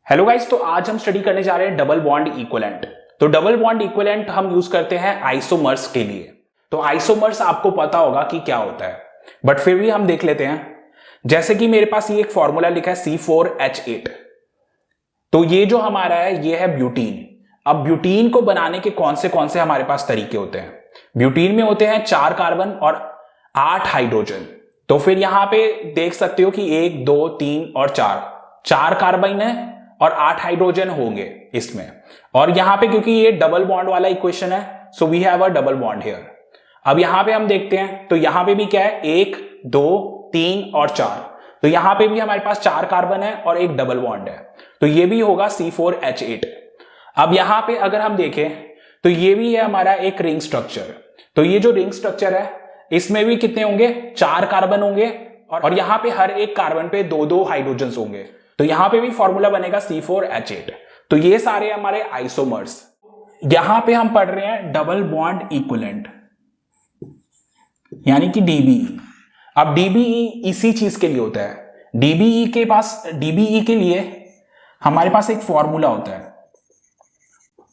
Hello guys, तो आज हम स्टडी करने जा रहे हैं डबल बॉन्ड इक्विवेलेंट। तो डबल बॉन्ड इक्विवेलेंट हम यूज करते हैं आइसोमर्स के लिए। तो आइसोमर्स आपको पता होगा कि क्या होता है, बट फिर भी हम देख लेते हैं। जैसे कि मेरे पास ये एक फॉर्मूला लिखा है C4H8। तो ये जो हमारा है ये है ब्यूटीन। अब ब्यूटीन को बनाने के कौन से हमारे पास तरीके होते हैं। ब्यूटीन में होते हैं 4 कार्बन और 8 हाइड्रोजन। तो फिर यहां पे देख सकते हो कि 1 2 3 और 4 कार्बन है और 8 हाइड्रोजन होंगे इसमें। और यहां पे क्योंकि ये डबल बॉन्ड वाला इक्वेशन है, so we have a double bond here. अब यहां पे हम देखते हैं तो यहां पे भी क्या है, 1 2 3 और 4। तो यहां पे भी हमारे पास 4 कार्बन है और एक डबल बॉन्ड है, तो ये भी होगा C4H8। अब यहां पे अगर हम देखें तो ये भी है हमारा एक रिंग स्ट्रक्चर। तो ये जो रिंग स्ट्रक्चर है इसमें भी कितने होंगे, 4 कार्बन होंगे और यहां पे हर एक कार्बन पे 2 हाइड्रोजन होंगे। तो यहां पे भी फॉर्मूला बनेगा C4H8। तो ये सारे हमारे आइसोमर्स। यहां पे हम पढ़ रहे हैं डबल बॉन्ड इक्विवेलेंट यानी कि DBE। अब DBE इसी चीज के लिए होता है। DBE के लिए हमारे पास एक फॉर्मूला होता है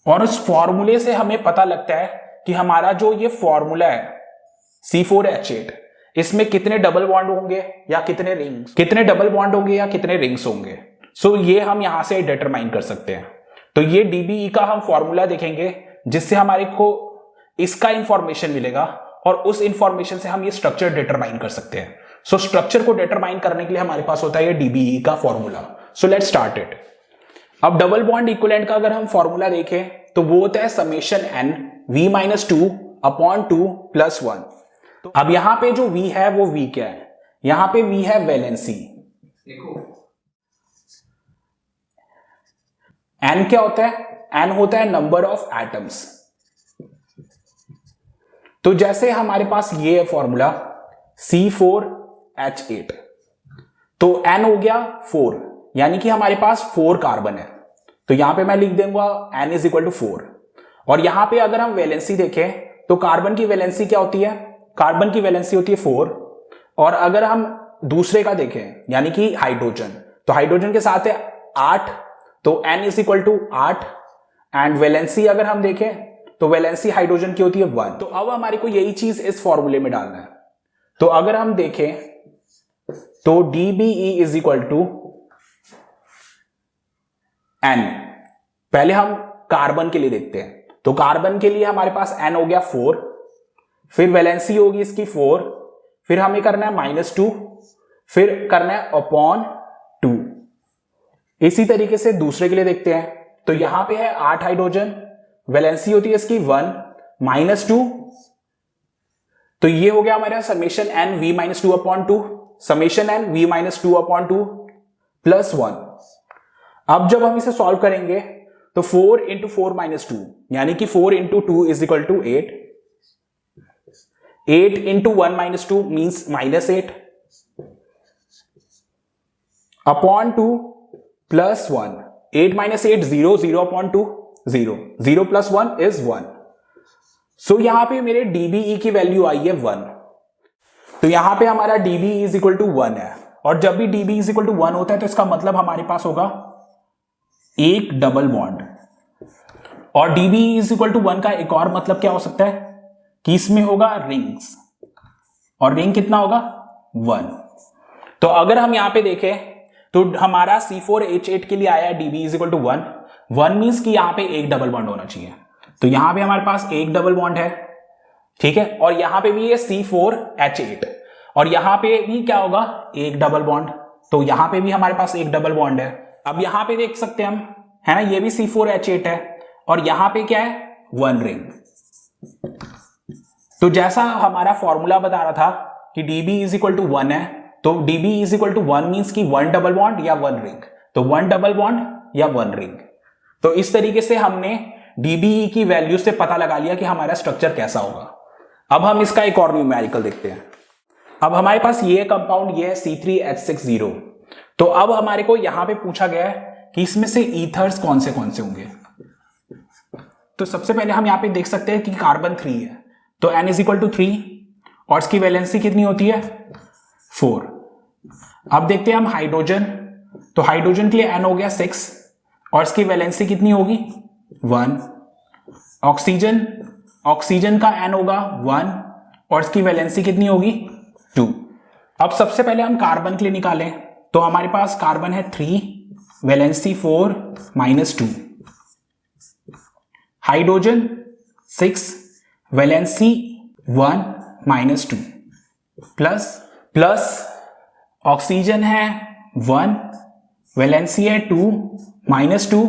और उस फॉर्मूले से हमें पता लगता है कि हमारा जो ये फॉर्मूला है C4H8, इसमें कितने डबल बॉन्ड होंगे या कितने रिंग्स, कितने डबल बॉन्ड होंगे या कितने रिंग्स होंगे। सो ये हम यहां से डिटरमाइन कर सकते हैं। तो ये DBE का हम फॉर्मूला देखेंगे जिससे हमारे को इसका इंफॉर्मेशन मिलेगा और उस इंफॉर्मेशन से हम ये स्ट्रक्चर डिटरमाइन कर सकते हैं। सो स्ट्रक्चर को डिटरमाइन करने के लिए हमारे पास होता है ये DBE का formula. So let's start it. अब डबल बॉन्ड इक्विवेलेंट का अगर हम फॉर्मूला देखें तो वो होता है समेशन n V-2/2 + 1। तो अब यहां पे जो V है वो V क्या है, यहां पे V है वैलेंसी। देखो N क्या होता है, N होता है नंबर ऑफ एटम्स। तो जैसे हमारे पास ये है फॉर्मूला C4H8, तो N हो गया 4, यानी कि हमारे पास 4 कार्बन है। तो यहां पे मैं लिख दूंगा N = 4। और यहां पे अगर हम वैलेंसी देखें तो कार्बन की वैलेंसी क्या होती है, कार्बन की वैलेंसी होती है 4। और अगर हम दूसरे का देखें यानी कि हाइड्रोजन, तो हाइड्रोजन के साथ है 8, तो N = 8। एंड वैलेंसी अगर हम देखें तो वैलेंसी हाइड्रोजन की होती है 1। तो अब हमारे को यही चीज इस फॉर्मूले में डालना है। तो अगर हम देखें तो DBE = N। पहले हम कार्बन के लिए देखते हैं। तो कार्बन के लिए हमारे पास N हो गया 4, फिर वैलेंसी होगी इसकी 4, फिर हमें करना है -2, फिर करना है /2। इसी तरीके से दूसरे के लिए देखते हैं। तो यहां पे है 8 हाइड्रोजन, वैलेंसी होती है इसकी 1 -2। तो ये हो गया हमारा summation n V-2/2, summation n V-2/2 + 1। अब जब हम इसे सॉल्व करेंगे तो 4 × 4 - 2 यानी कि 4 × 2 = 8। 8 × 1 - 2 मीन्स -8 /2 + 1। 8 - 8 0, 0/2 0, 0 + 1 is 1। सो यहां पे मेरे DBE की वैल्यू आई है 1। तो यहां पे हमारा DBE = 1 है। और जब भी DBE = 1 होता है तो इसका मतलब हमारे पास होगा एक डबल बॉन्ड। और DBE = 1 का एक और मतलब क्या हो सकता है कि इसमें होगा रिंग्स, और रिंग कितना होगा 1। तो अगर हम यहां पे देखें तो हमारा C4H8 के लिए आया है DBE = 1 मीन्स कि यहां पे एक डबल बॉन्ड होना चाहिए। तो यहां पे हमारे पास एक डबल बॉन्ड है, ठीक है। और यहां पे भी है C4H8 और यहां पे भी क्या होगा, एक डबल बॉन्ड। तो यहां पे भी हमारे पास एक डबल बॉन्ड है। अब यहां पे देख सकते हैं हम, है ना, ये भी C4H8 है और यहां पे क्या है, 1 रिंग। तो जैसा हमारा फॉर्मूला बता रहा था कि DBE = 1 है, तो DBE = 1 मीन्स कि 1 डबल बॉन्ड या 1 रिंग। तो 1 डबल बॉन्ड या 1 रिंग। तो इस तरीके से हमने DBE की वैल्यू से पता लगा लिया कि हमारा स्ट्रक्चर कैसा होगा। अब हम इसका एक और न्यूमेरिकल देखते हैं। अब हमारे पास ये कंपाउंड ये है C3H60। तो अब हमारे को यहां पे पूछा गया है कि इसमें से ईथर्स कौन से होंगे। तो सबसे पहले हम यहां पे देख सकते हैं कि कार्बन 3 है, तो N = 3 और इसकी वैलेंसी कितनी होती है 4। अब देखते हैं हम हाइड्रोजन। तो हाइड्रोजन के लिए N हो गया 6, और इसकी वैलेंसी कितनी होगी 1। ऑक्सीजन का n होगा 1 और इसकी वैलेंसी कितनी होगी 2। अब सबसे पहले हम कार्बन के लिए निकालें, तो हमारे पास कार्बन है 3, valency 4 -2। Hydrogen 6, valency 1 -2 plus oxygen है 1, वैलेंसी है 2 -2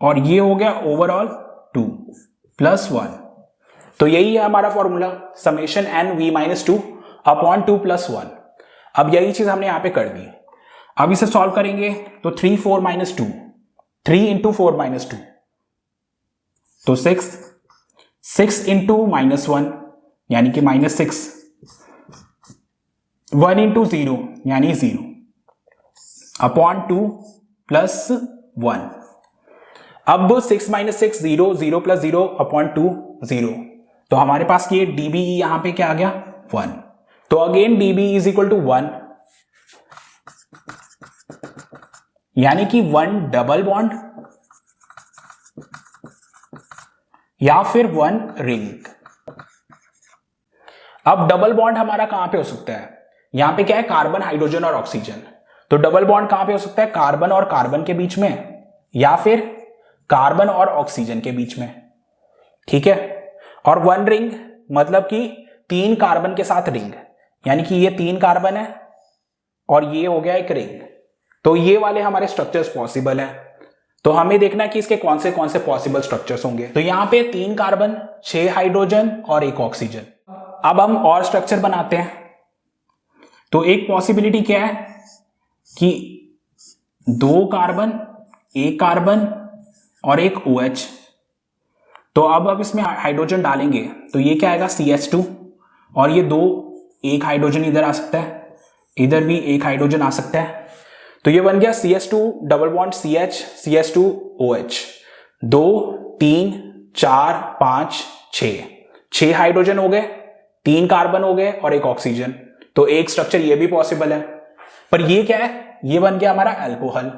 और ये हो गया ओवरऑल 2 + 1। तो यही है हमारा फॉर्मूला समेशन n(v-2) अपॉन 2 + 1। अब यही चीज हमने यहां पे कर दी। अब इसे सॉल्व करेंगे तो 3 4 -2, 3 × 4 -2 तो 6 × -1 यानी कि -6, 1 × 0 यानी 0 अपॉन 2 + 1। अब 6 - 6 0, 0 + 0 अपॉन 2 0। तो हमारे पास ये dBe यहां पे क्या आ गया 1। तो अगेन dBe = 1 यानी कि 1 डबल बॉन्ड या फिर 1 रिंग। अब डबल बॉन्ड हमारा कहां पे हो सकता है, यहां पे क्या है कार्बन, हाइड्रोजन और ऑक्सीजन। तो डबल बॉन्ड कहां पे हो सकता है, कार्बन और कार्बन के बीच में या फिर कार्बन और ऑक्सीजन के बीच में, ठीक है। और 1 रिंग मतलब कि 3 कार्बन के साथ रिंग, यानी कि ये 3 कार्बन है और ये हो गया एक रिंग। तो ये वाले हमारे स्ट्रक्चर्स पॉसिबल हैं। तो हमें देखना है कि इसके कौन से पॉसिबल स्ट्रक्चर्स होंगे। तो यहां पे 3 कार्बन, 6 हाइड्रोजन और 1 ऑक्सीजन। अब हम और स्ट्रक्चर बनाते हैं। तो एक पॉसिबिलिटी क्या है कि 2 कार्बन, 1 कार्बन और 1 OH। तो अब इसमें हाइड्रोजन डालेंगे तो ये क्या आएगा CH2 और ये 2, 1 हाइड्रोजन इधर आ सकता है, इधर भी 1 हाइड्रोजन आ सकता है। तो ये बन गया CH2 double bond CH, CH2 OH। 2 3 4 5 6 hydrogen हो गए, 3 कार्बन हो गए और 1 ऑक्सीजन। तो एक स्ट्रक्चर ये भी पॉसिबल है। पर ये क्या है, ये बन गया हमारा अल्कोहल।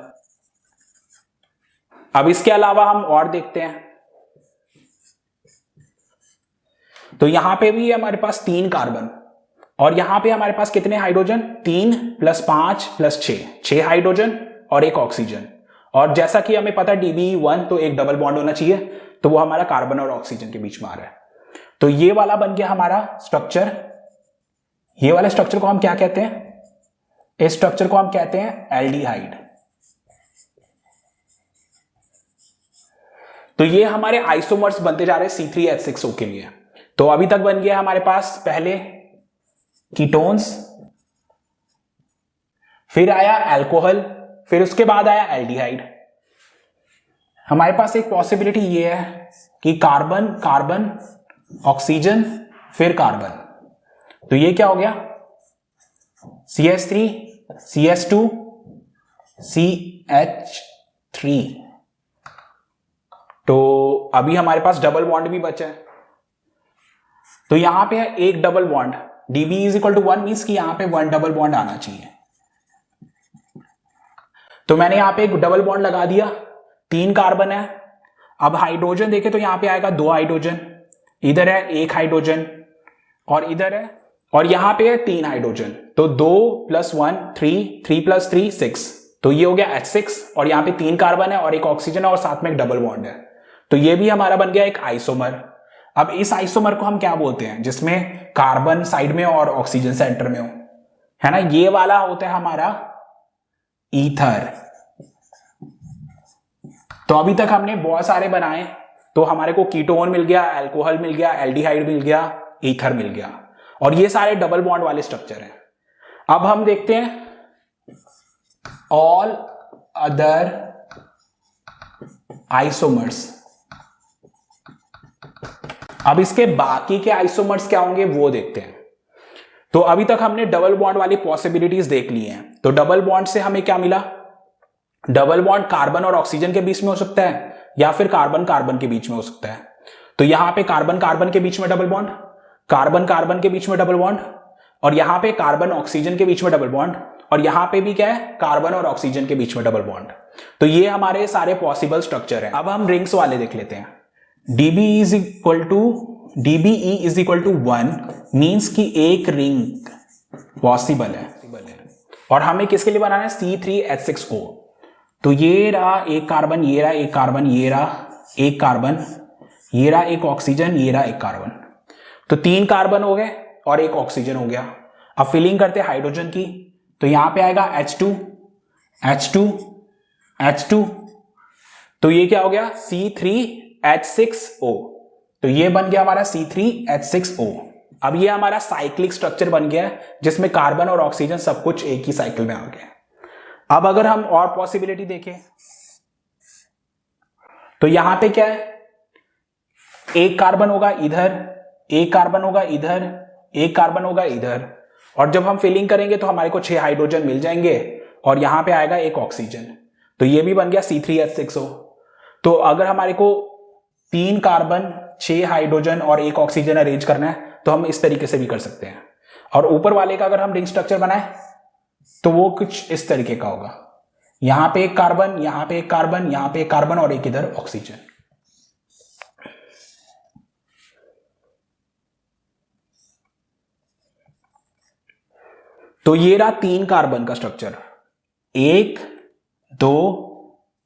अब इसके अलावा हम और देखते हैं। तो यहां पे भी हमारे पास 3 कार्बन और यहां पे हमारे पास कितने हाइड्रोजन, 3 + 5 + 6 हाइड्रोजन और 1 ऑक्सीजन। और जैसा कि हमें पता है dBe 1, तो एक डबल बॉन्ड होना चाहिए, तो वो हमारा कार्बन और ऑक्सीजन के बीच में आ रहा है। तो ये वाला बन गया हमारा स्ट्रक्चर। ये वाले स्ट्रक्चर को हम क्या कहते हैं, इस स्ट्रक्चर को हम कहते हैं एल्डिहाइड। तो ये हमारे आइसोमर्स बनते जा रहे हैं C3H6O के लिए। तो अभी तक बन गया हमारे पास पहले कीटोन्स, फिर आया अल्कोहल, फिर उसके बाद आया एल्डिहाइड। हमारे पास एक पॉसिबिलिटी ये है कि कार्बन कार्बन, ऑक्सीजन, फिर कार्बन। तो ये क्या हो गया CH3 CH2 CH3। तो अभी हमारे पास डबल बॉन्ड भी बचा है। तो यहां पे है एक डबल बॉन्ड, dB = 1 मीन्स कि यहां पे 1 डबल बॉन्ड आना चाहिए। तो मैंने यहां पे एक डबल बॉन्ड लगा दिया, 3 कार्बन है। अब हाइड्रोजन देखें तो यहां पे आएगा 2 हाइड्रोजन, इधर है 1 हाइड्रोजन और इधर है, और यहां पे है 3 हाइड्रोजन। तो 2 + 1 3, 3 + 3 6। तो ये हो गया H6 और यहां पे 3 कार्बन है और 1 ऑक्सीजन है और साथ में एक डबल बॉन्ड है। तो ये भी हमारा बन गया एक आइसोमर। अब इस आइसोमर को हम क्या बोलते हैं, जिसमें कार्बन साइड में और ऑक्सीजन सेंटर में हो, है ना, ये वाला होता है हमारा ईथर। तो अभी तक हमने बहुत सारे बनाए। तो हमारे को कीटोन मिल गया, अल्कोहल मिल गया, एल्डिहाइड मिल गया, ईथर मिल गया, और ये सारे डबल बॉन्ड वाले स्ट्रक्चर हैं। अब हम देखते हैं ऑल अदर आइसोमर्स। अब इसके बाकी के आइसोमर्स क्या होंगे वो देखते हैं। तो अभी तक हमने डबल बॉन्ड वाली पॉसिबिलिटीज देख ली हैं। तो डबल बॉन्ड से हमें क्या मिला, डबल बॉन्ड कार्बन और ऑक्सीजन के बीच में हो सकता है या फिर कार्बन कार्बन के बीच में हो सकता है। तो यहां पे कार्बन कार्बन के बीच में डबल बॉन्ड, कार्बन कार्बन के बीच में डबल बॉन्ड, और यहां पे कार्बन ऑक्सीजन के बीच में डबल बॉन्ड, और यहां पे भी क्या है कार्बन और ऑक्सीजन के बीच में डबल बॉन्ड। तो ये हमारे सारे पॉसिबल स्ट्रक्चर हैं। अब हम रिंग्स वाले देख लेते हैं। DBE is equal to 1 means कि एक रिंग पॉसिबल है और हमें किसके लिए बनाना है, C3H6O। तो ये रहा एक कार्बन, ये रहा एक कार्बन, ये रहा एक कार्बन, ये रहा एक ऑक्सीजन, ये रहा एक कार्बन। तो 3 कार्बन हो गए और एक ऑक्सीजन हो गया। अब फिलिंग करते हैं हाइड्रोजन की, तो यहां पे आएगा H2 H2 H2, तो ये क्या हो गया, C3H6O। तो ये बन गया हमारा C3H6O। अब ये हमारा साइक्लिक स्ट्रक्चर बन गया है जिसमें कार्बन और ऑक्सीजन सब कुछ एक ही साइकिल में आ गया। अब अगर हम और पॉसिबिलिटी देखें तो यहां पे क्या है, एक कार्बन होगा इधर, एक कार्बन होगा इधर, एक कार्बन होगा इधर, और जब हम फिलिंग करेंगे तो हमारे को 6 हाइड्रोजन मिल जाएंगे और यहां पे आएगा एक ऑक्सीजन। तो ये भी बन गया C3H6O। तो अगर हमारे को 3 कार्बन, 6 हाइड्रोजन और एक ऑक्सीजन अरेंज करना है तो हम इस तरीके से भी कर सकते हैं। और ऊपर वाले का अगर हम रिंग स्ट्रक्चर बनाए तो वो कुछ इस तरीके का होगा, यहां पे एक कार्बन, यहां पे एक कार्बन, यहां पे एक कार्बन और एक इधर ऑक्सीजन। तो ये रहा 3 कार्बन का स्ट्रक्चर, 1 2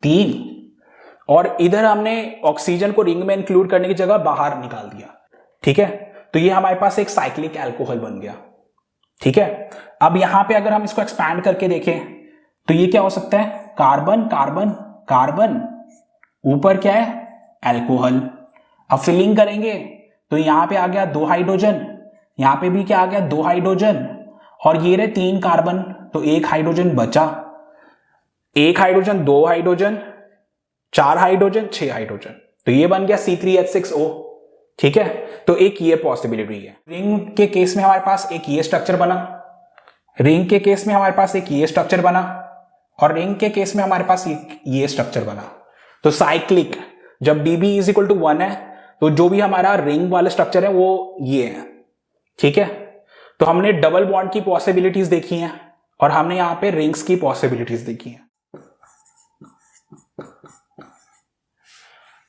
3, और इधर हमने ऑक्सीजन को रिंग में इंक्लूड करने की जगह बाहर निकाल दिया। ठीक है, तो ये हमारे पास एक साइक्लिक अल्कोहल बन गया। ठीक है, अब यहां पे अगर हम इसको एक्सपैंड करके देखें तो ये क्या हो सकता है, कार्बन कार्बन कार्बन, ऊपर क्या है, अल्कोहल। अब फिलिंग करेंगे तो यहां पे आ गया 2 हाइड्रोजन, यहां पे भी क्या आ गया 2 हाइड्रोजन, और ये रहे 3 कार्बन, तो 1 हाइड्रोजन बचा, 1 हाइड्रोजन, 2 हाइड्रोजन, 4 हाइड्रोजन, 6 हाइड्रोजन। तो ये बन गया C3H6O। ठीक है, तो एक ये पॉसिबिलिटी है। रिंग के केस में हमारे पास एक ये स्ट्रक्चर बना, रिंग के केस में हमारे पास एक ये स्ट्रक्चर बना, और रिंग के केस में हमारे पास ये स्ट्रक्चर बना। तो साइक्लिक, जब DB इज इक्वल टू 1 है तो जो भी हमारा रिंग वाला स्ट्रक्चर है वो ये है। ठीक है, तो हमने डबल बॉन्ड की पॉसिबिलिटीज देखी हैं और हमने यहां पे रिंग्स की पॉसिबिलिटीज देखी हैं।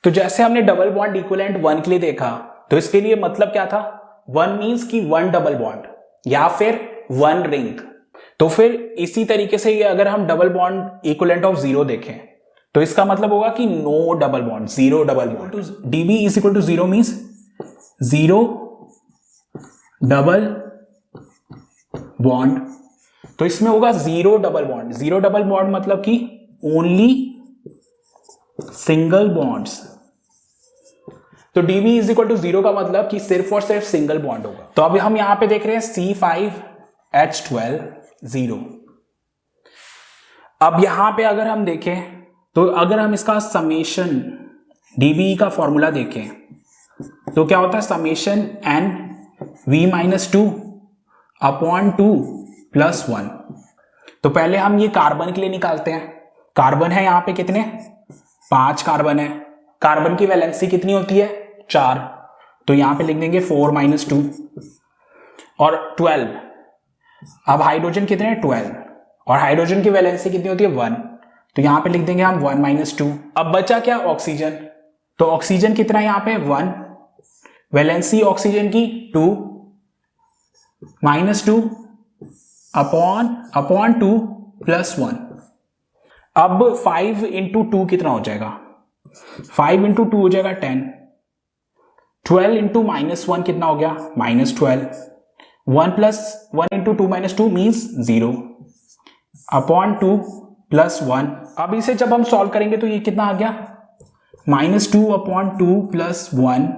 तो जैसे हमने डबल बॉन्ड इक्विवेलेंट 1 के लिए देखा, तो इसके लिए मतलब क्या था, 1 मींस की 1 डबल बॉन्ड या फिर 1 रिंग। तो फिर इसी तरीके से ये अगर हम डबल बॉन्ड इक्विवेलेंट ऑफ 0 देखें तो इसका मतलब होगा कि no double bond, 0 double bond. DB is equal to 0 means 0 double bond. तो इसमें होगा 0 डबल बॉन्ड। 0 डबल बॉन्ड मतलब कि ओनली सिंगल बॉन्ड्स। तो DB इज इक्वल टू 0 का मतलब कि सिर्फ और सिर्फ सिंगल बॉन्ड होगा। तो अभी हम यहां पे देख रहे हैं C5H12 0। अब यहां पे अगर हम देखें तो अगर हम इसका समेशन DBE का फॉर्मूला देखें तो क्या होता है, समेशन NV-2 अपॉन 2 प्लस 1। तो पहले हम ये कार्बन के लिए निकालते हैं। कार्बन है यहां पे कितने, 5 कार्बन है। कार्बन की वैलेंसी कितनी होती है, 4। तो यहां पे लिख देंगे 4 - 2 और 12। अब हाइड्रोजन कितने हैं, 12, और हाइड्रोजन की वैलेंसी कितनी होती है, 1। तो यहां पे लिख देंगे हम 1 - 2। अब बचा क्या, ऑक्सीजन। तो ऑक्सीजन कितना है यहां पे, 1, वैलेंसी ऑक्सीजन की 2 -2 अपॉन 2 प्लस 1। अब 5 × 2 कितना हो जाएगा, 5 × 2 हो जाएगा 10। 12 × -1 कितना हो गया, -12। 1 + 1 × 2 - 2 मीन्स 0 अपॉन 2 प्लस 1। अब इसे जब हम सॉल्व करेंगे तो ये कितना आ गया, -2 अपॉन 2 प्लस 1।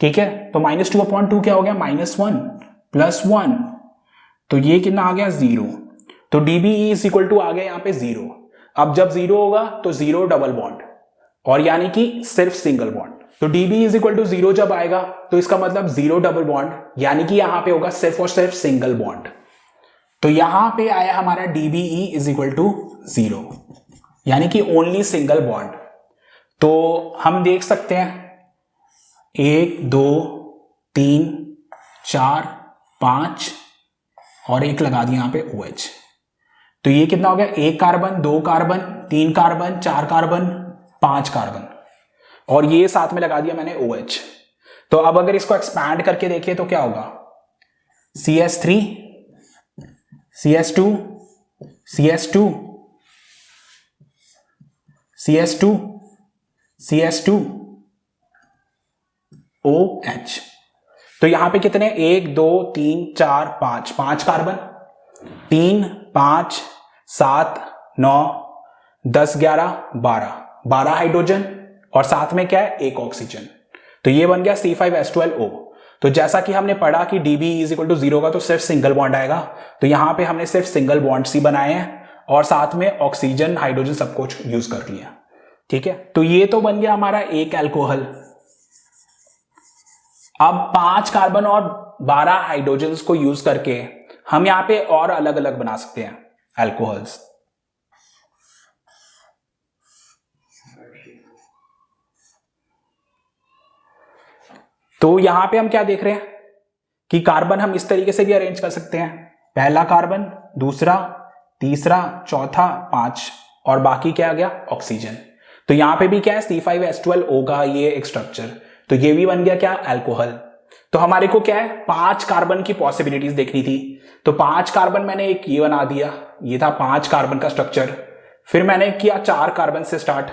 ठीक है, तो -2 अपॉन 2 क्या हो गया, -1 प्लस 1। तो ये कितना आ गया, 0। तो DBE इज इक्वल टू आ गया यहां पे 0। अब जब 0 होगा तो 0 डबल बॉन्ड, और यानी कि सिर्फ सिंगल बॉन्ड। तो DB इज इक्वल टू 0 जब आएगा तो इसका मतलब 0 डबल बॉन्ड, यानी कि यहां पे होगा सिर्फ और सिर्फ सिंगल बॉन्ड। तो यहां पे आया हमारा DBE इज इक्वल टू 0, यानी कि ओनली सिंगल बॉन्ड। तो हम देख सकते हैं 1 2 3 4 5 और एक लगा दिया यहां पे OH। तो ये कितना हो गया, 1 carbon, 2 carbon, 3 carbon, 4 carbon, 5 carbon, और ये साथ में लगा दिया मैंने OH। तो अब अगर इसको एक्सपैंड करके देखिए तो क्या होगा, CS3, CS2, CS2, CS2, CS2, OH। तो यहां पे कितने, 1 2 3 4 5, 5 कार्बन, 3 5 7 9 10 11 12, 12 हाइड्रोजन, और साथ में क्या है, 1 ऑक्सीजन। तो ये बन गया C5H12O। तो जैसा कि हमने पढ़ा कि DB इज इक्वल टू 0 का तो सिर्फ सिंगल बॉन्ड आएगा, तो यहां पे हमने सिर्फ सिंगल बॉन्ड्स ही बनाए हैं और साथ में ऑक्सीजन हाइड्रोजन सब कुछ यूज कर लिया। ठीक है, तो ये तो बन गया हमारा एक अल्कोहल। अब 5 कार्बन और 12 हाइड्रोजन को यूज करके हम यहां पे और अलग अलग बना सकते हैं अल्कोहल्स। तो यहां पे हम क्या देख रहे हैं कि कार्बन हम इस तरीके से भी अरेंज कर सकते हैं, पहला कार्बन, दूसरा, तीसरा, चौथा, 5, और बाकी क्या आ गया, ऑक्सीजन। तो यहां पे भी क्या है, C5H12O का ये एक स्ट्रक्चर, तो ये भी बन गया क्या, अल्कोहल। तो हमारे को क्या है, 5 कार्बन की पॉसिबिलिटीज देखनी थी। तो 5 कार्बन मैंने एक ये बना दिया, ये था 5 कार्बन का स्ट्रक्चर। फिर मैंने किया 4 कार्बन से स्टार्ट,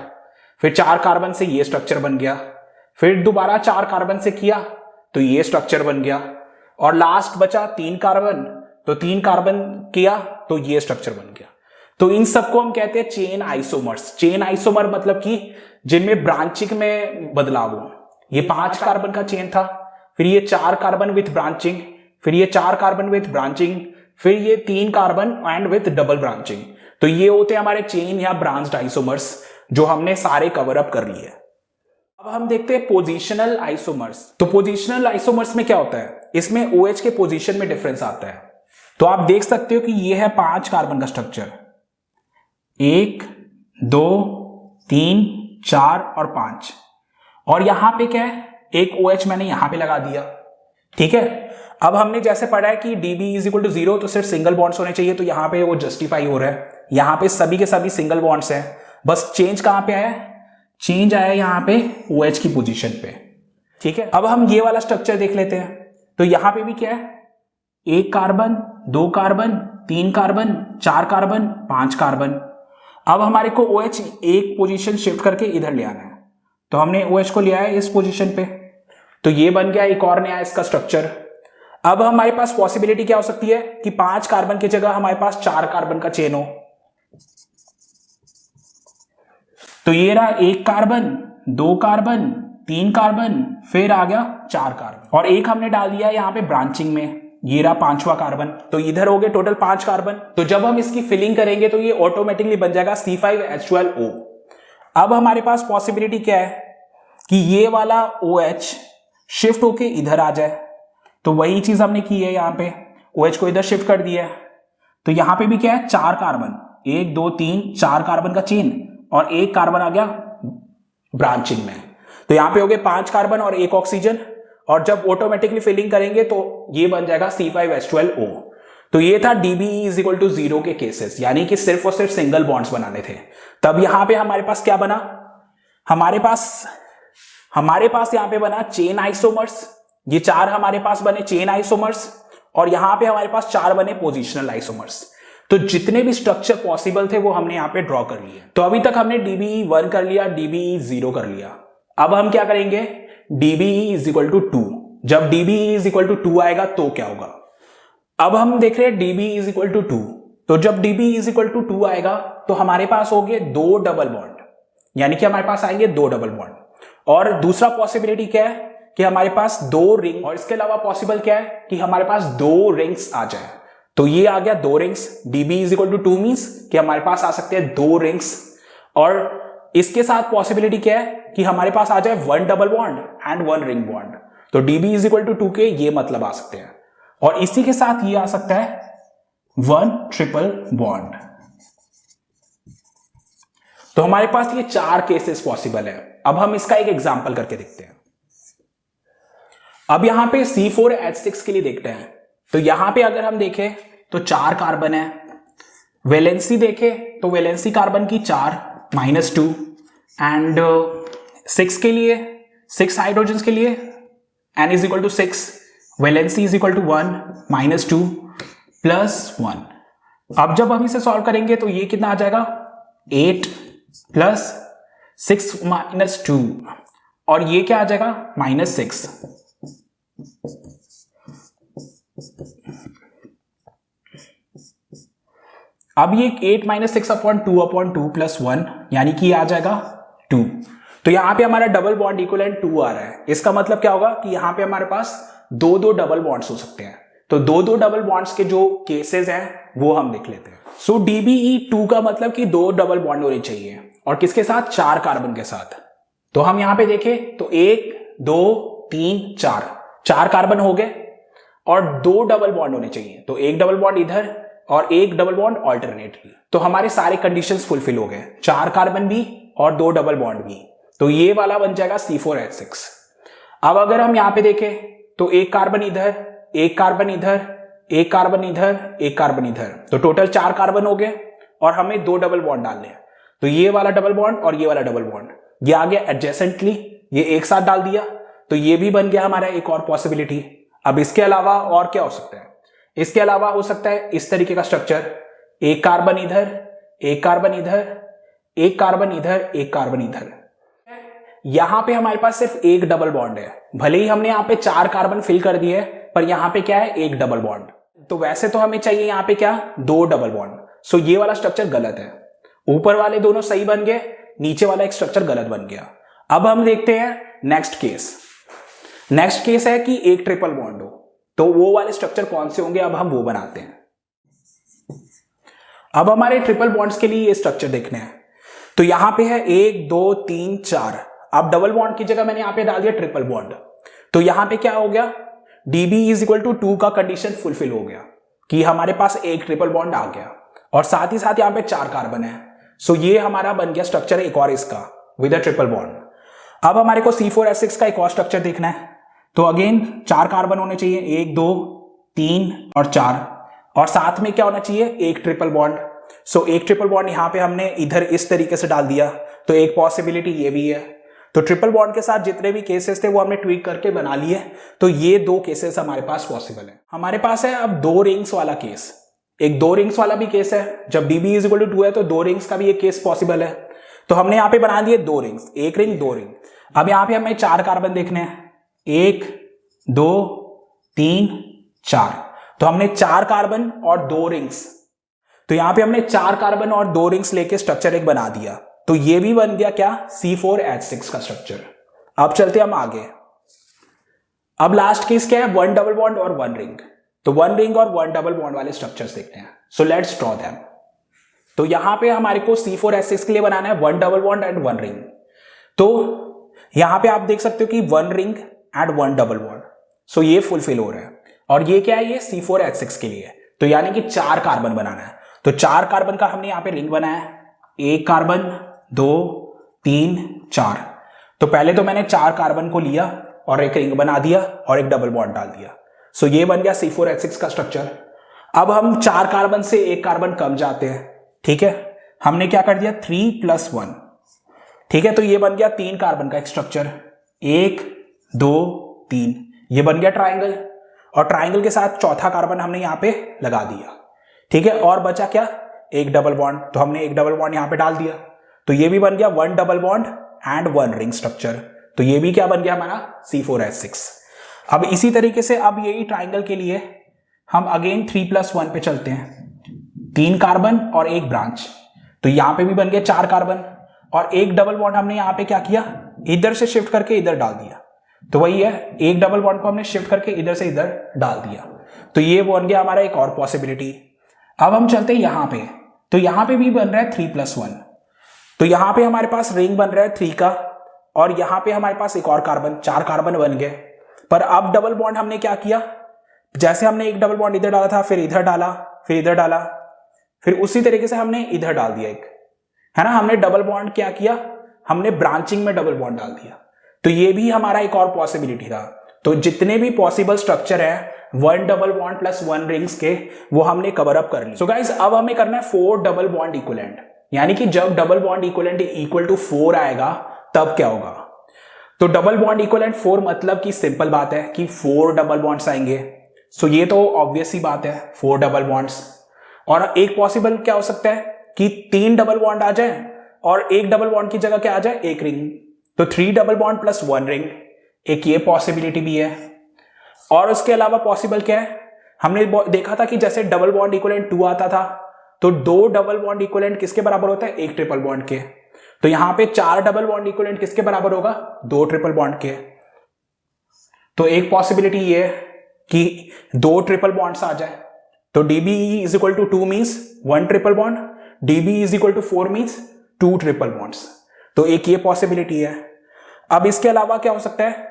फिर 4 कार्बन से ये स्ट्रक्चर बन गया, फिर दोबारा 4 कार्बन से किया तो ये स्ट्रक्चर बन गया, और लास्ट बचा 3 कार्बन, तो 3 कार्बन किया तो ये स्ट्रक्चर बन गया। तो इन सबको हम कहते हैं चेन आइसोमर्स। चेन आइसोमर मतलब कि जिनमें ब्रांचिंग में बदलाव हो। ये 5 कार्बन का चेन था, फिर ये 4 कार्बन विथ ब्रांचिंग, फिर ये 4 कार्बन विथ ब्रांचिंग, फिर ये 3 carbon and with double branching. तो ये होते हैं हमारे चेन या ब्रांच्ड आइसोमर्स, जो हमने सारे कवर अप कर लिए। अब हम देखते हैं पोजिशनल आइसोमर्स। तो पोजिशनल आइसोमर्स में क्या होता है, इसमें OH के पोजीशन में डिफरेंस आता है। तो आप देख सकते हो कि ये है 5 कार्बन का स्ट्रक्चर, 1 2 3 4 और 5, और यहां पे क्या है, एक OH मैंने यहां पे लगा दिया। ठीक है, अब हमने जैसे पढ़ा है कि DB इज इक्वल टू 0 तो सिर्फ सिंगल बॉन्ड्स होने चाहिए, तो यहां पे वो जस्टिफाई हो रहा है। यहां पे सभी के सभी सिंगल बॉन्ड्स हैं, बस चेंज कहां पे आया, चेंज आया यहां पे OH की पोजीशन पे। ठीक है, अब हम ये वाला स्ट्रक्चर देख लेते हैं। तो यहां पे भी क्या है, 1 carbon, 2 carbon, 3 carbon, 4 carbon, 5 carbon. अब हमारे को OH एक पोजीशन शिफ्ट करके इधर ले आना है, तो हमने OH को ले आया इस पोजीशन पे, तो ये बन गया एक और नया इसका स्ट्रक्चर। अब हमारे पास पॉसिबिलिटी क्या हो सकती है कि 5 कार्बन की जगह हमारे पास 4 कार्बन का चेन हो। तो ये रहा 1 कार्बन, 2 कार्बन, 3 कार्बन, फिर आ गया 4 कार्बन, और एक हमने डाल दिया यहां पे ब्रांचिंग में, ये रहा 5वां कार्बन। तो इधर हो गए टोटल 5 कार्बन। तो जब हम इसकी फिलिंग करेंगे तो ये ऑटोमेटिकली बन जाएगा C5H12O। अब हमारे पास पॉसिबिलिटी क्या है कि ये वाला OH शिफ्ट होके इधर आ जाए, तो वही चीज हमने की है, यहां पे OH को इधर शिफ्ट कर दिया है। तो यहां पे भी क्या है, 4 कार्बन, 1 2 3 4 कार्बन का चेन, और 1 कार्बन आ गया ब्रांचिंग में। तो यहां पे हो गए 5 कार्बन और 1 ऑक्सीजन, और जब ऑटोमेटिकली फिलिंग करेंगे तो ये बन जाएगा C5H12O। तो ये था DB इज इक्वल टू 0 के केसेस, यानी कि सिर्फ और सिर्फ सिंगल बॉन्ड्स बनाने थे। तब यहां पे हमारे पास क्या बना, हमारे पास यहां पे बना चेन आइसोमर्स। ये 4 हमारे पास बने चेन आइसोमर्स, और यहां पे हमारे पास 4 बने पोजिशनल आइसोमर्स। तो जितने भी स्ट्रक्चर पॉसिबल थे वो हमने यहां पे ड्रॉ कर लिए। तो अभी तक हमने DB1 कर लिया, DB0 कर लिया। अब हम क्या करेंगे, DB इज इक्वल टू 2। जब DB इज इक्वल टू 2 आएगा तो क्या होगा, अब हम देख रहे हैं DB इज इक्वल टू 2। तो जब DB इज इक्वल टू 2 आएगा तो हमारे पास हो गए 2 डबल बॉन्ड, यानी कि हमारे पास आएंगे 2 डबल बॉन्ड। और दूसरा पॉसिबिलिटी क्या है कि हमारे पास 2 रिंग, और इसके अलावा पॉसिबल क्या है कि हमारे पास 2 रिंग्स आ जाए। तो ये आ गया 2 rings. DB is equal to 2 means कि हमारे पास आ सकते हैं 2 रिंग्स, और इसके साथ पॉसिबिलिटी क्या है कि हमारे पास आ जाए 1 double bond and 1 ring bond. तो DB इज इक्वल टू 2 के ये मतलब आ सकते हैं, और इसी के साथ ये आ सकता है 1 ट्रिपल बॉन्ड। तो हमारे पास ये 4 केसेस पॉसिबल है। अब हम इसका एक एग्जांपल करके देखते हैं। अब यहां पे C4H6 के लिए देखते हैं। तो यहां पे अगर हम देखें तो 4 कार्बन है, वैलेंसी देखे तो वैलेंसी कार्बन की 4 -2 एंड 6 के लिए 6 हाइड्रोजन के लिए n is equal to 6, valency is equal to 1 -2 +1। अब जब हम इसे सॉल्व करेंगे तो ये कितना आ जाएगा 8 + 6 - 2 और ये क्या आ जाएगा -6। अब ये 8 - 6/2/2 + 1 यानी कि आ जाएगा 2। तो यहां पे हमारा डबल बॉन्ड इक्विवेलेंट 2 आ रहा है। इसका मतलब क्या होगा कि यहां पे हमारे पास दो डबल बॉन्ड्स हो सकते हैं। तो दो डबल बॉन्ड्स के जो केसेस हैं वो हम देख लेते हैं। सो DBE2 का मतलब कि 2 डबल बॉन्ड होने चाहिए और किसके साथ 4 कार्बन के साथ। तो हम यहां पे देखें तो 1 2 3 4 कार्बन हो गए और 2 डबल बॉन्ड होने चाहिए। तो एक डबल बॉन्ड इधर और एक डबल बॉन्ड ऑल्टरनेटली। तो हमारे सारे कंडीशंस फुलफिल हो गए, 4 कार्बन भी और 2 डबल बॉन्ड भी। तो ये वाला बन जाएगा C4H6। अब अगर हम यहां पे देखें तो एक कार्बन इधर, एक कार्बन इधर, एक कार्बन इधर, एक कार्बन इधर, तो टोटल 4 कार्बन हो गए और हमें 2 डबल बॉन्ड डालने हैं। तो ये वाला डबल बॉन्ड और ये वाला डबल बॉन्ड ये आ गया एडजेसेंटली, ये एक साथ डाल दिया। तो ये भी बन गया हमारा एक और पॉसिबिलिटी। अब इसके अलावा और क्या हो सकता है? इसके अलावा हो सकता है इस तरीके का स्ट्रक्चर, एक कार्बन इधर, एक कार्बन इधर, एक कार्बन इधर, एक कार्बन इधर। यहां पे हमारे पास सिर्फ एक डबल बॉन्ड है, भले ही हमने यहां पे 4 कार्बन फिल कर दिए पर यहां पे क्या है एक डबल बॉन्ड। तो वैसे तो हमें चाहिए यहां पे क्या 2 डबल बॉन्ड। सो ये वाला स्ट्रक्चर गलत है, ऊपर वाले दोनों सही बन गए, नीचे वाला एक स्ट्रक्चर गलत बन गया। अब हम देखते हैं नेक्स्ट केस। नेक्स्ट केस है कि एक ट्रिपल बॉन्ड हो, तो वो वाले स्ट्रक्चर कौन से होंगे अब हम वो बनाते हैं। अब हमारे ट्रिपल बॉन्ड्स के लिए ये स्ट्रक्चर देखने हैं। तो यहां पे है 1 2 3 4। अब डबल बॉन्ड की जगह मैंने यहां पे डाल दिया ट्रिपल बॉन्ड। तो यहां पे क्या हो गया DB = 2 का कंडीशन फुलफिल हो गया कि हमारे पास एक ट्रिपल बॉन्ड आ गया और साथ ही साथ यहां पे 4 कार्बन है। सो ये हमारा बन गया स्ट्रक्चर एक और इसका विद अ ट्रिपल बॉन्ड। अब हमारे को C4H6 का एक और स्ट्रक्चर देखना है। तो अगेन 4 कार्बन होने चाहिए, 1 2 3 और 4 और साथ में क्या होना चाहिए एक ट्रिपल बॉन्ड। सो एक ट्रिपल बॉन्ड यहां पे हमने इधर इस तरीके से डाल दिया। तो एक पॉसिबिलिटी ये भी है। तो ट्रिपल बॉन्ड के साथ जितने भी केसेस थे वो हमने ट्वीक करके बना लिए। तो ये 2 केसेस हमारे पास पॉसिबल है। हमारे पास है अब 2 रिंग्स वाला केस। एक 2 रिंग्स वाला भी केस है, जब DB = 2 है तो 2 रिंग्स का भी एक केस पॉसिबल है। तो हमने यहां पे बना दिए 2 रिंग्स, एक रिंग 2 रिंग। अब यहां पे हमें 4 कार्बन देखने हैं, 1 2 3 4। तो हमने 4 कार्बन और 2 रिंग्स, तो यहां पे हमने 4 कार्बन और 2 रिंग्स लेके स्ट्रक्चर एक बना दिया। तो ये भी बन गया क्या C4H6 का स्ट्रक्चर। अब चलते हम आगे। अब लास्ट केस क्या है 1 डबल बॉन्ड और 1 रिंग। तो 1 रिंग और 1 डबल बॉन्ड वाले स्ट्रक्चर्स देखते हैं। So let's draw them. तो यहां पे हमारे को C4H6 के लिए बनाना है 1 डबल बॉन्ड एंड 1 रिंग। तो यहां पे आप देख सकते हो कि 1 रिंग एंड 1 डबल बॉन्ड। सो ये फुलफिल हो रहा है और ये क्या है ये C4H6 के लिए। तो यानी कि 4 कार्बन बनाना है। तो 4 कार्बन का हमने यहां पे रिंग बनाया, 1 कार्बन 2 3 4। तो पहले तो मैंने 4 कार्बन को लिया और एक रिंग बना दिया और एक डबल बॉन्ड डाल दिया। सो ये बन गया C4H6 का स्ट्रक्चर। अब हम 4 कार्बन से एक कार्बन कम जाते हैं, ठीक है। हमने क्या कर दिया 3 + 1, ठीक है। तो ये बन गया 3 कार्बन का एक स्ट्रक्चर, 1 2 3। ये बन गया ट्राइंगल और ट्राइंगल के साथ चौथा कार्बन हमने यहां पे लगा दिया, ठीक है। और बचा क्या एक डबल बॉन्ड। तो हमने एक डबल बॉन्ड यहां पे डाल दिया। तो ये भी बन गया 1 double bond and 1 ring structure. तो ये भी क्या बन गया हमारा C4H6। अब इसी तरीके से अब यही ट्राइंगल के लिए हम अगेन 3 + 1 पे चलते हैं, 3 कार्बन और एक ब्रांच। तो यहां पे भी बन गया 4 कार्बन और एक डबल बॉन्ड हमने यहां पे क्या किया इधर से शिफ्ट करके इधर डाल दिया। तो वही है एक डबल बॉन्ड को हमने शिफ्ट करके इधर से इधर डाल दिया। तो ये बन गया हमारा एक और पॉसिबिलिटी। अब हम चलते हैं यहां पे। तो यहां पे भी बन रहा है 3 + 1। तो यहां पे हमारे पास रिंग बन रहा है 3 का और यहां पे हमारे पास एक और कार्बन, 4 कार्बन बन गए। पर अब डबल बॉन्ड हमने क्या किया, जैसे हमने एक डबल बॉन्ड इधर डाला था, फिर इधर डाला, फिर इधर डाला, फिर उसी तरीके से हमने इधर डाल दिया एक, है ना। हमने डबल बॉन्ड क्या किया, हमने ब्रांचिंग में डबल बॉन्ड डाल दिया। तो ये भी हमारा एक और पॉसिबिलिटी था। तो जितने भी पॉसिबल स्ट्रक्चर है 1 डबल बॉन्ड प्लस 1 रिंग्स के वो हमने कवर अप कर ली। सो गाइस अब हमें करना है 4 डबल बॉन्ड इक्विवेलेंट, यानी कि जब double bond equivalent equal to 4 आएगा तब क्या होगा। तो डबल बॉन्ड इक्विवेलेंट 4 मतलब कि सिंपल बात है कि 4 डबल बॉन्ड्स आएंगे। सो ये तो ऑब्वियस ही बात है 4 डबल बॉन्ड्स। और एक पॉसिबल क्या हो सकता है कि 3 डबल बॉन्ड आ जाए और एक डबल बॉन्ड की जगह क्या आ जाए, एक रिंग। तो 3 डबल बॉन्ड प्लस 1 रिंग, एक ये पॉसिबिलिटी भी है। और उसके अलावा पॉसिबल क्या है, हमने देखा था कि जैसे डबल बॉन्ड इक्विवेलेंट 2 आता था तो 2 डबल बॉन्ड इक्विवेलेंट किसके बराबर होता है, एक ट्रिपल बॉन्ड के। तो यहां पे 4 डबल बॉन्ड इक्विवेलेंट किसके बराबर होगा, 2 ट्रिपल बॉन्ड के। तो एक पॉसिबिलिटी ये है कि 2 ट्रिपल बॉन्ड्स आ जाए। तो DBE is equal to 2 means 1 triple bond, DBE is equal to 4 means 2 triple bonds. तो एक ये पॉसिबिलिटी है। अब इसके अलावा क्या हो सकता है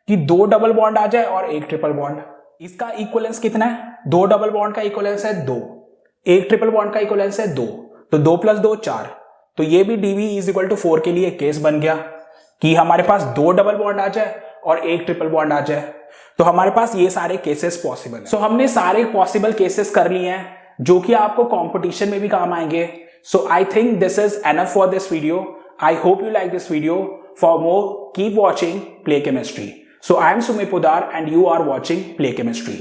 कि 2 डबल बॉन्ड आ जाए और एक ट्रिपल बॉन्ड। इसका इक्विवेलेंस कितना है, 2 डबल बॉन्ड का इक्विवेलेंस है 2, एक ट्रिपल बॉन्ड का इक्विवेलेंस है 2, तो 2 प्लस 2 4। तो ये भी DBE इज इक्वल टू 4 के लिए केस बन गया कि हमारे पास 2 डबल बॉन्ड आ जाए और एक ट्रिपल बॉन्ड आ जाए। तो हमारे पास ये सारे केसेस पॉसिबल है। सो हमने सारे पॉसिबल केसेस कर लिए हैं जो कि आपको कंपटीशन में भी काम आएंगे। So I think this is enough for this video. I hope you like this video. For more keep watching play chemistry. So I am Sumit Podar and you are watching Play Chemistry.